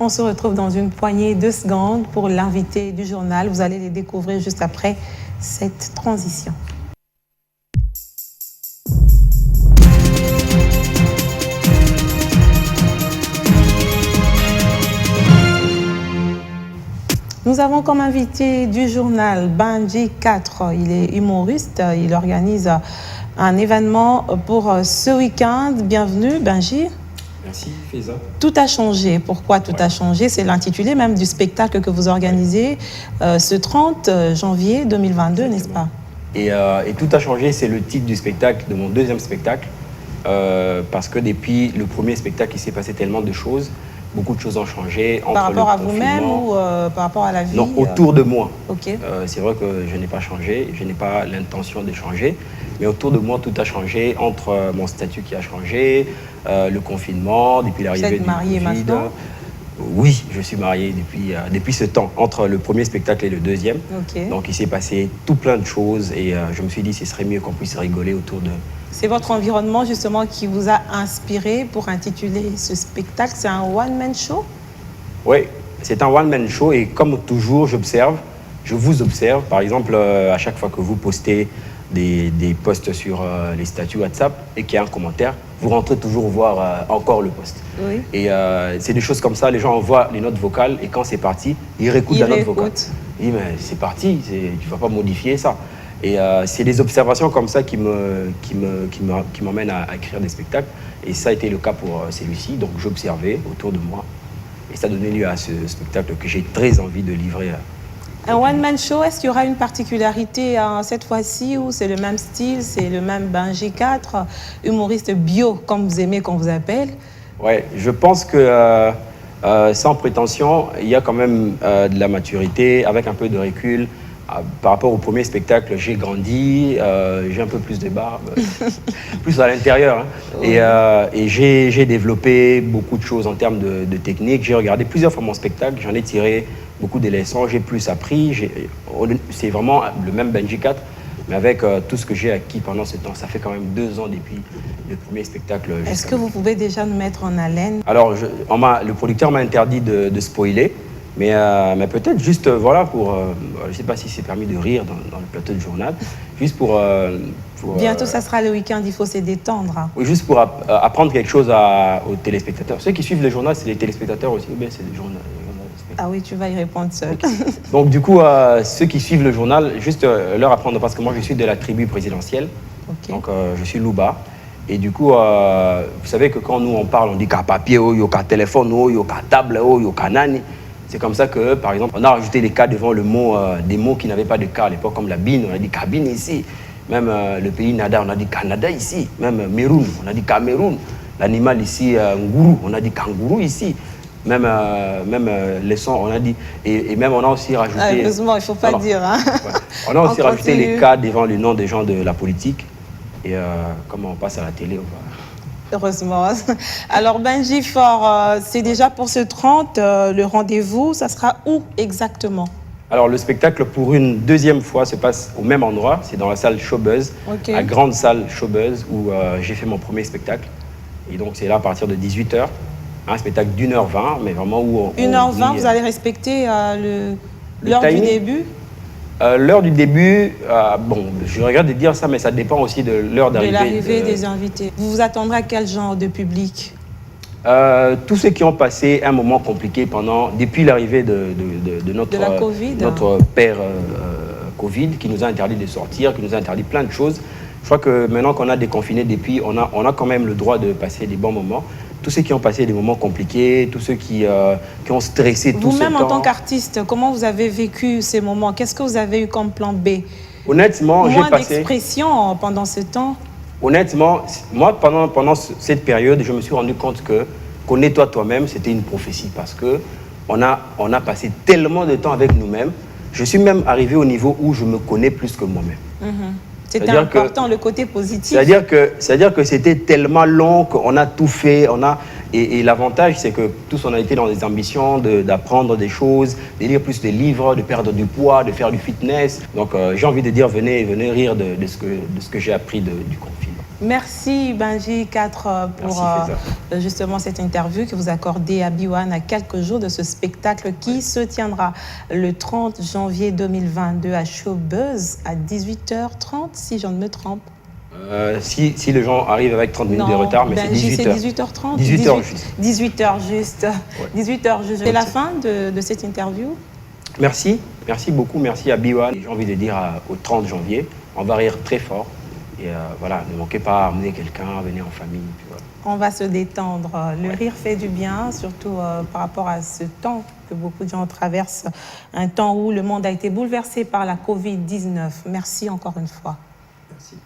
On se retrouve dans une poignée de secondes pour l'invité du journal. Vous allez les découvrir juste après cette transition. Nous avons comme invité du journal Bandji 4. Il est humoriste, il organise un événement pour ce week-end. Bienvenue Bandji. Merci Faiza. Tout a changé. Pourquoi tout a changé? C'est l'intitulé même du spectacle que vous organisez ce 30 janvier 2022, n'est-ce pas? Et tout a changé, c'est le titre du spectacle, de mon deuxième spectacle. Parce que depuis le premier spectacle, il s'est passé tellement de choses. Beaucoup de choses ont changé. Par rapport à vous-même ou par rapport à la vie? Non, autour de moi. Okay. C'est vrai que je n'ai pas changé, je n'ai pas l'intention de changer. Mais autour de moi, tout a changé, entre mon statut qui a changé, le confinement, depuis l'arrivée du Covid. Vous êtes marié maintenant? Oui, je suis marié depuis ce temps, entre le premier spectacle et le deuxième. Okay. Donc il s'est passé tout plein de choses et je me suis dit ce serait mieux qu'on puisse rigoler autour de... C'est votre environnement justement qui vous a inspiré pour intituler ce spectacle. C'est un one-man show? Oui, c'est un one-man show et comme toujours, je vous observe. Par exemple, à chaque fois que vous postez des posts sur les statuts WhatsApp et qu'il y a un commentaire, vous rentrez toujours voir encore le post. Oui. Et c'est des choses comme ça, les gens envoient les notes vocales et quand c'est parti, ils réécoutent la note vocale. Ils disent, mais c'est parti, tu ne vas pas modifier ça. Et c'est des observations comme ça qui m'emmènent à écrire des spectacles. Et ça a été le cas pour celui-ci. Donc j'observais autour de moi. Et ça a donné lieu à ce spectacle que j'ai très envie de livrer. Un one-man show, est-ce qu'il y aura une particularité cette fois-ci ou c'est le même style, c'est le même Bandji 4, humoriste bio, comme vous aimez qu'on vous appelle? Oui, je pense que sans prétention, il y a quand même de la maturité, avec un peu de recul. Par rapport au premier spectacle, j'ai grandi, j'ai un peu plus de barbe, plus à l'intérieur. Hein. Oui. Et j'ai développé beaucoup de choses en termes de technique. J'ai regardé plusieurs fois mon spectacle, j'en ai tiré beaucoup de leçons, j'ai plus appris. C'est vraiment le même Bandji 4, mais avec tout ce que j'ai acquis pendant ce temps. Ça fait quand même 2 ans depuis le premier spectacle. Est-ce que vous pouvez déjà nous mettre en haleine? Alors, le producteur m'a interdit de spoiler. Mais peut-être juste, voilà, pour... je ne sais pas si c'est permis de rire dans le plateau de journal, juste pour... Bientôt, ça sera le week-end, il faut se détendre. Hein. Oui, juste pour apprendre quelque chose aux téléspectateurs. Ceux qui suivent le journal, c'est les téléspectateurs aussi, ou bien c'est les journalistes? Ah oui, tu vas y répondre seul. Okay. Donc du coup, ceux qui suivent le journal, juste leur apprendre, parce que moi je suis de la tribu présidentielle, okay. Donc je suis Louba. Et du coup, vous savez que quand nous on parle, on dit qu'à papier, il y a téléphone, il y a table, il y a nani. C'est comme ça que, par exemple, on a rajouté des cas devant le mot, des mots qui n'avaient pas de cas à l'époque, comme la bine, on a dit cabine ici. Même le pays Nada, on a dit Canada ici. Même Meroun, on a dit Cameroun. L'animal ici, Ngourou, on a dit kangourou ici. Même les sons, on a dit. Et même on a aussi rajouté. Ah, heureusement, il ne faut pas dire. Hein. Ouais. On a aussi rajouté les cas devant le nom des gens de la politique. Et comme on passe à la télé, on va. Heureusement. Alors, Bandji Fort, c'est déjà pour ce 30, le rendez-vous, ça sera où exactement? Alors, le spectacle, pour une deuxième fois, se passe au même endroit. C'est dans la salle Showbuzz, okay. La grande salle Showbuzz, où j'ai fait mon premier spectacle. Et donc, c'est là à partir de 18h. Un spectacle d'1h20, mais vraiment où... 1h20, vous allez respecter l'heure du début? L'heure du début, bon, je regrette de dire ça, mais ça dépend aussi de l'heure d'arrivée. De l'arrivée des invités. Vous vous attendrez à quel genre de public? Tous ceux qui ont passé un moment compliqué depuis l'arrivée de notre père Covid, qui nous a interdit de sortir, qui nous a interdit plein de choses. Je crois que maintenant qu'on a déconfiné depuis, on a quand même le droit de passer des bons moments. Tous ceux qui ont passé des moments compliqués, tous ceux qui ont stressé tout ce temps. Vous-même, en tant qu'artiste, comment vous avez vécu ces moments? Qu'est-ce que vous avez eu comme plan B? Honnêtement, j'ai passé... Moins d'expression pendant ce temps? Honnêtement, moi, pendant cette période, je me suis rendu compte que connais-toi toi-même, c'était une prophétie parce qu'on a passé tellement de temps avec nous-mêmes. Je suis même arrivé au niveau où je me connais plus que moi-même. C'était important, le côté positif. C'est-à-dire que c'était tellement long qu'on a tout fait. Et l'avantage, c'est que tous, on a été dans des ambitions d'apprendre des choses, de lire plus de livres, de perdre du poids, de faire du fitness. Donc, j'ai envie de dire, venez rire de ce que j'ai appris du confinement. Merci Benji 4 pour justement cette interview que vous accordez à B1 à quelques jours de ce spectacle qui se tiendra le 30 janvier 2022 à Showbuzz à 18h30 si je ne me trompe. Si les gens arrivent avec 30 minutes de retard, mais Benji, c'est 18h30. 18h juste. 18h juste. Ouais. 18h juste. C'est la fin de cette interview. Merci beaucoup, merci à B1. J'ai envie de dire au 30 janvier, on va rire très fort. Et voilà, ne manquez pas à amener quelqu'un, venez en famille. Puis voilà. On va se détendre. Le rire fait du bien, surtout par rapport à ce temps que beaucoup de gens traversent. Un temps où le monde a été bouleversé par la Covid-19. Merci encore une fois. Merci.